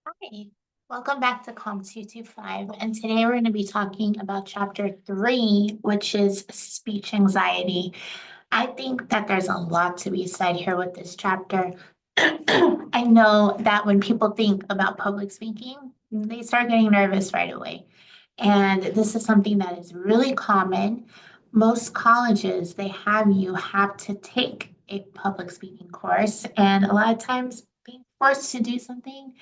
Hi, welcome back to Calm 225. And today we're going to be talking about chapter 3, which is speech anxiety. I think that there's a lot to be said here with this chapter. I know that when people think about public speaking, they start getting nervous right away. And this is something that is really common. Most colleges, they have you have to take a public speaking course, and a lot of times being forced to do something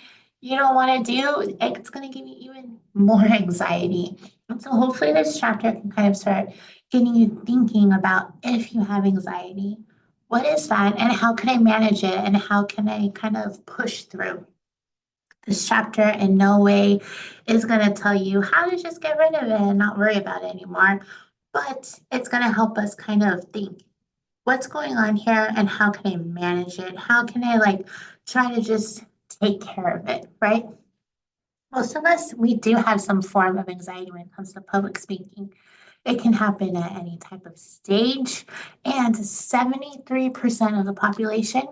you don't want to do, it's going to give you even more anxiety. And so hopefully this chapter can kind of start getting you thinking about if you have anxiety, what is that and how can I manage it and how can I kind of push through? This chapter in no way is going to tell you how to just get rid of it and not worry about it anymore, but it's going to help us kind of think what's going on here and how can I manage it? How can I like try to just take care of it, right? Most of us, we do have some form of anxiety when it comes to public speaking. It can happen at any type of stage, and 73% of the population,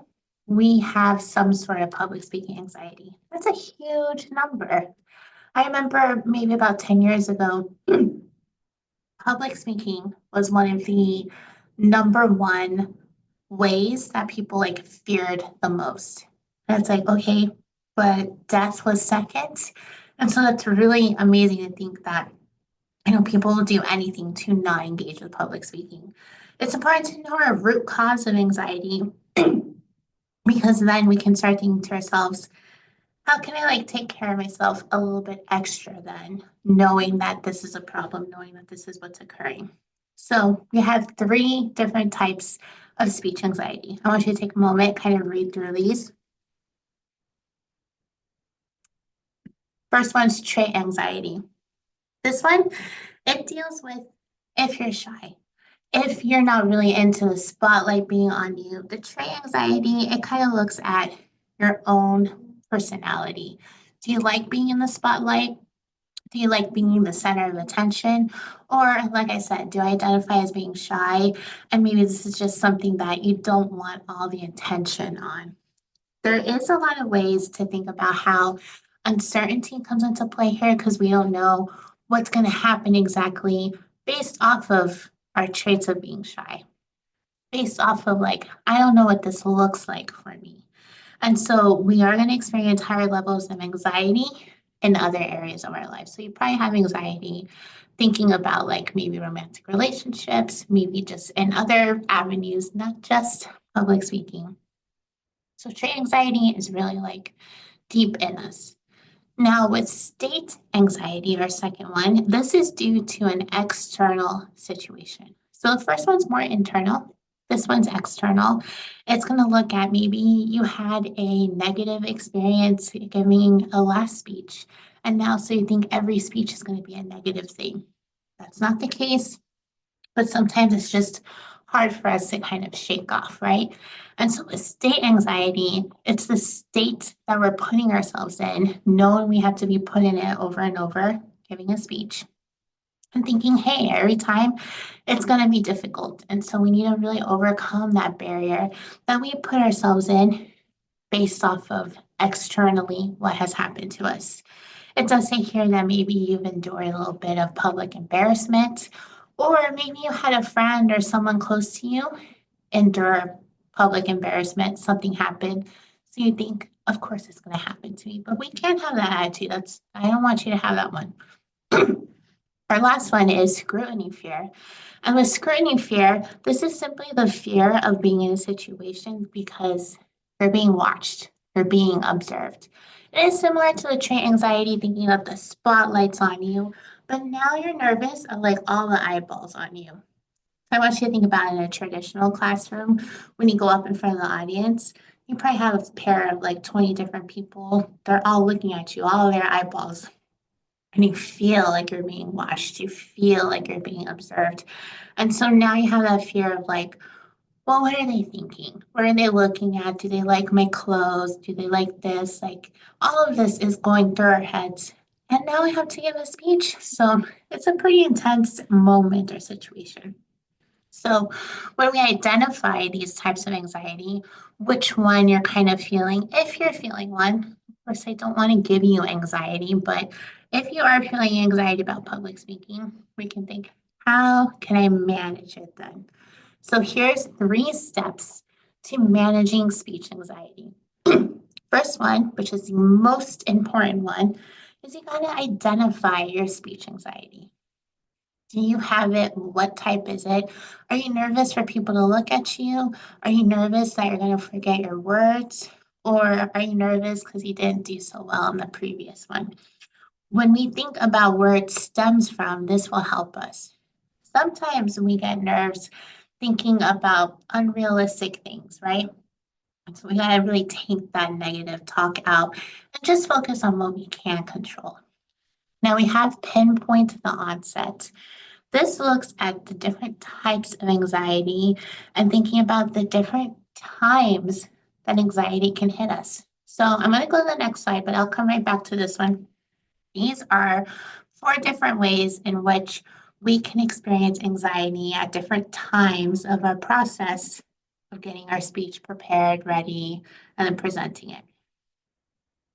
we have some sort of public speaking anxiety. That's a huge number. I remember maybe about 10 years ago, public speaking was one of the number one ways that people like feared the most. And it's like, okay, but death was second. And so that's really amazing to think that, people will do anything to not engage with public speaking. It's important to know our root cause of anxiety because then we can start thinking to ourselves, how can I like take care of myself a little bit extra then, knowing that this is a problem, knowing that this is what's occurring. So we have three different types of speech anxiety. I want you to take a moment, kind of read through these. First one's trait anxiety. This one, it deals with if you're shy, if you're not really into the spotlight being on you. The trait anxiety, it kind of looks at your own personality. Do you like being in the spotlight? Do you like being the center of attention? Or, like I said, do I identify as being shy? And maybe this is just something that you don't want all the attention on. There is a lot of ways to think about how uncertainty comes into play here because we don't know what's going to happen exactly based off of our traits of being shy, based off of like, I don't know what this looks like for me. And so we are going to experience higher levels of anxiety in other areas of our life. So you probably have anxiety thinking about like maybe romantic relationships, maybe just in other avenues, not just public speaking. So trait anxiety is really like deep in us. Now, with state anxiety, our second one, this is due to an external situation. So the first one's more internal. This one's external. It's going to look at maybe you had a negative experience giving a last speech, and now so you think every speech is going to be a negative thing. That's not the case, but sometimes it's just hard for us to kind of shake off, right? And so with state anxiety, it's the state that we're putting ourselves in, knowing we have to be put in it over and over, giving a speech, and thinking, hey, every time it's going to be difficult. And so we need to really overcome that barrier that we put ourselves in based off of externally what has happened to us. It does say here that maybe you've endured a little bit of public embarrassment, or maybe you had a friend or someone close to you endure public embarrassment, something happened. So you think, of course, it's going to happen to me, but we can't have that attitude. I don't want you to have that one. Our last one is scrutiny fear. And with scrutiny fear, this is simply the fear of being in a situation because you're being watched, you're being observed. It is similar to the trait anxiety, thinking that the spotlight's on you, but now you're nervous of like all the eyeballs on you. I want you to think about it in a traditional classroom when you go up in front of the audience. You probably have a pair of like 20 different people. They're all looking at you, all of their eyeballs and you feel like you're being watched, you feel like you're being observed. And so now you have that fear of like, well, what are they thinking? What are they looking at? Do they like my clothes? Do they like this? Like all of this is going through our heads. And now we have to give a speech. So it's a pretty intense moment or situation. So when we identify these types of anxiety, which one you're kind of feeling, if you're feeling one, of course, I don't want to give you anxiety, but if you are feeling anxiety about public speaking, we can think, how can I manage it then? So here's 3 steps to managing speech anxiety. First one, which is the most important one, is you gotta identify your speech anxiety. Do you have it? What type is it? Are you nervous for people to look at you? Are you nervous that you're going to forget your words? Or are you nervous because you didn't do so well in the previous one? When we think about where it stems from, this will help us. Sometimes we get nerves thinking about unrealistic things, right? So we gotta really take that negative talk out and just focus on what we can control. Now we have pinpoint the onset. This looks at the different types of anxiety and thinking about the different times that anxiety can hit us. So I'm going to go to the next slide, but I'll come right back to this one. These are 4 different ways in which we can experience anxiety at different times of our process of getting our speech prepared, ready, and then presenting it.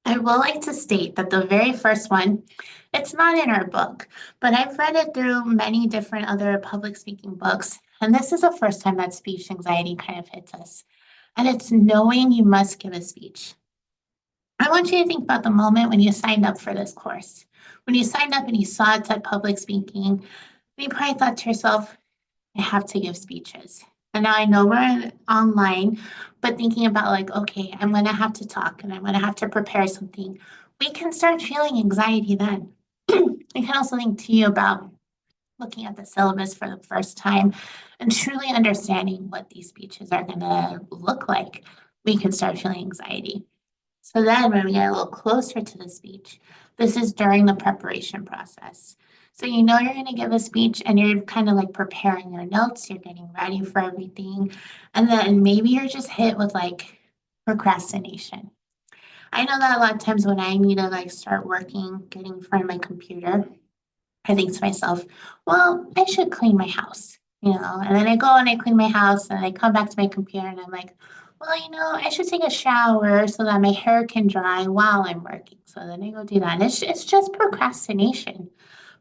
I will like to state that the very first one, it's not in our book, but I've read it through many different other public speaking books. And this is the first time that speech anxiety kind of hits us. And it's knowing you must give a speech. I want you to think about the moment when you signed up for this course. When you signed up and you saw it said public speaking, you probably thought to yourself, I have to give speeches. And now I know we're online, but thinking about like, okay, I'm going to have to talk and I'm going to have to prepare something. We can start feeling anxiety then. We can also think to you about looking at the syllabus for the first time and truly understanding what these speeches are going to look like. We can start feeling anxiety. So then when we get a little closer to the speech, this is during the preparation process. So you know you're going to give a speech and you're kind of like preparing your notes, you're getting ready for everything. And then maybe you're just hit with like procrastination. I know that a lot of times when I need to like start working, getting in front of my computer, I think to myself, well, I should clean my house, and then I go and I clean my house and I come back to my computer and I'm like, well, I should take a shower so that my hair can dry while I'm working. So then I go do that. And it's just procrastination.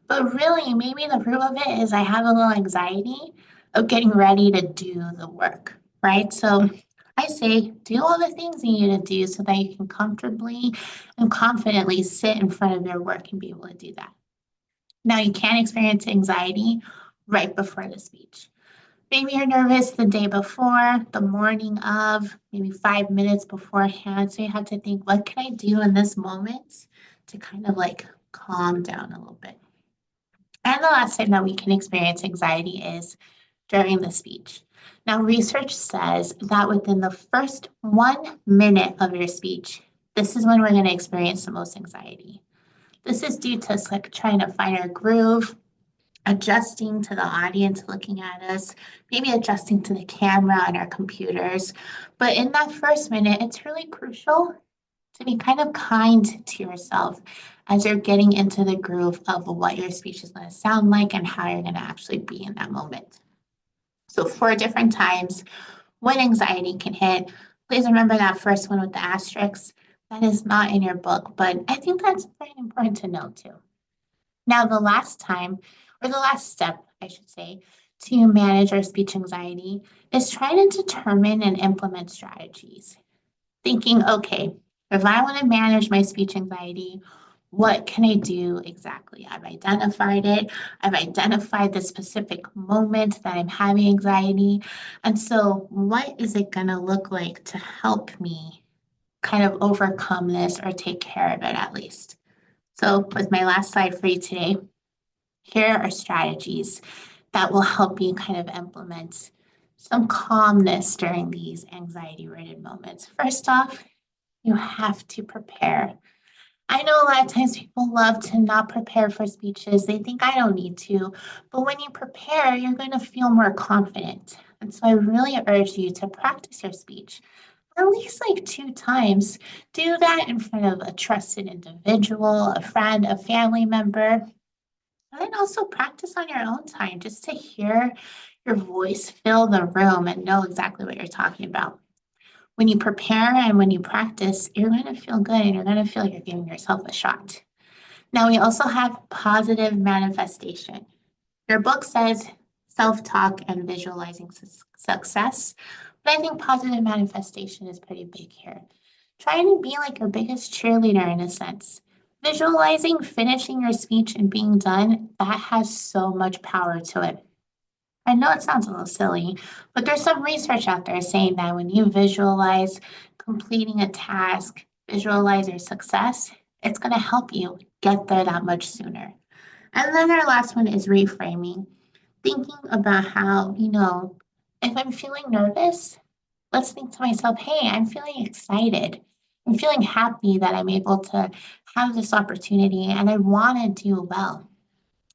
But really, maybe the root of it is I have a little anxiety of getting ready to do the work, right? So I say, do all the things you need to do so that you can comfortably and confidently sit in front of your work and be able to do that. Now, you can experience anxiety right before the speech. Maybe you're nervous the day before, the morning of, maybe 5 minutes beforehand. So you have to think, what can I do in this moment to kind of like calm down a little bit? And the last time that we can experience anxiety is during the speech. Now, research says that within the first 1 minute of your speech, this is when we're going to experience the most anxiety. This is due to us like trying to find our groove, adjusting to the audience looking at us, maybe adjusting to the camera on our computers. But in that first minute, it's really crucial to be kind of kind to yourself as you're getting into the groove of what your speech is going to sound like and how you're going to actually be in that moment. So, 4 different times when anxiety can hit, please remember that first one with the asterisks. That is not in your book, but I think that's very important to know too. Now, the last time, or the last step, I should say, to manage our speech anxiety is trying to determine and implement strategies. Thinking, okay, if I want to manage my speech anxiety, what can I do exactly? I've identified it. I've identified the specific moment that I'm having anxiety. And so, what is it going to look like to help me kind of overcome this or take care of it at least? So, with my last slide for you today, here are strategies that will help you kind of implement some calmness during these anxiety-ridden moments. First off, you have to prepare. I know a lot of times people love to not prepare for speeches. They think I don't need to. But when you prepare, you're going to feel more confident. And so I really urge you to practice your speech at least like 2 times. Do that in front of a trusted individual, a friend, a family member. And then also practice on your own time just to hear your voice fill the room and know exactly what you're talking about. When you prepare and when you practice, you're going to feel good and you're going to feel like you're giving yourself a shot. Now, we also have positive manifestation. Your book says self-talk and visualizing success, but I think positive manifestation is pretty big here. Trying to be like your biggest cheerleader in a sense. Visualizing finishing your speech and being done, that has so much power to it. I know it sounds a little silly, but there's some research out there saying that when you visualize completing a task, visualize your success, it's going to help you get there that much sooner. And then our last one is reframing, thinking about how, if I'm feeling nervous, let's think to myself, hey, I'm feeling excited. I'm feeling happy that I'm able to have this opportunity and I want to do well.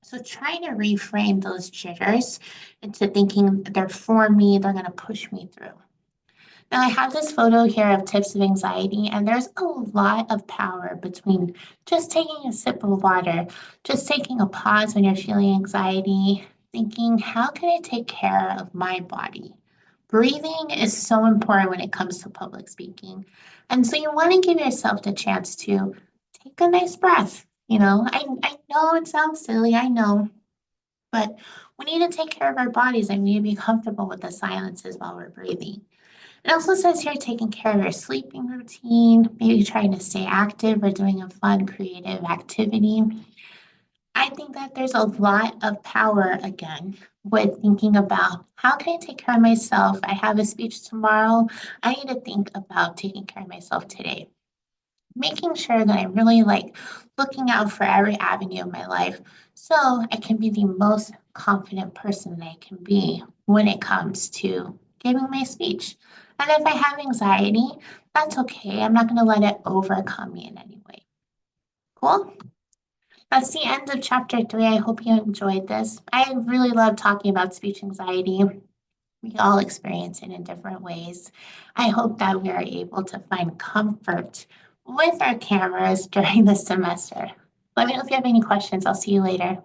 So trying to reframe those jitters into thinking they're for me, they're going to push me through. Now, I have this photo here of tips of anxiety, and there's a lot of power between just taking a sip of water, just taking a pause when you're feeling anxiety, thinking, how can I take care of my body? Breathing is so important when it comes to public speaking. And so you want to give yourself the chance to take a nice breath. I know it sounds silly, I know, but we need to take care of our bodies and we need to be comfortable with the silences while we're breathing. It also says here taking care of your sleeping routine, maybe trying to stay active or doing a fun, creative activity. I think that there's a lot of power again with thinking about how can I take care of myself? I have a speech tomorrow. I need to think about taking care of myself today. Making sure that I'm really like looking out for every avenue of my life so I can be the most confident person that I can be when it comes to giving my speech. And if I have anxiety, that's okay. I'm not going to let it overcome me in any way. Cool? That's the end of chapter 3. I hope you enjoyed this. I really love talking about speech anxiety. We all experience it in different ways. I hope that we are able to find comfort with our cameras during the semester. Let me know if you have any questions. I'll see you later.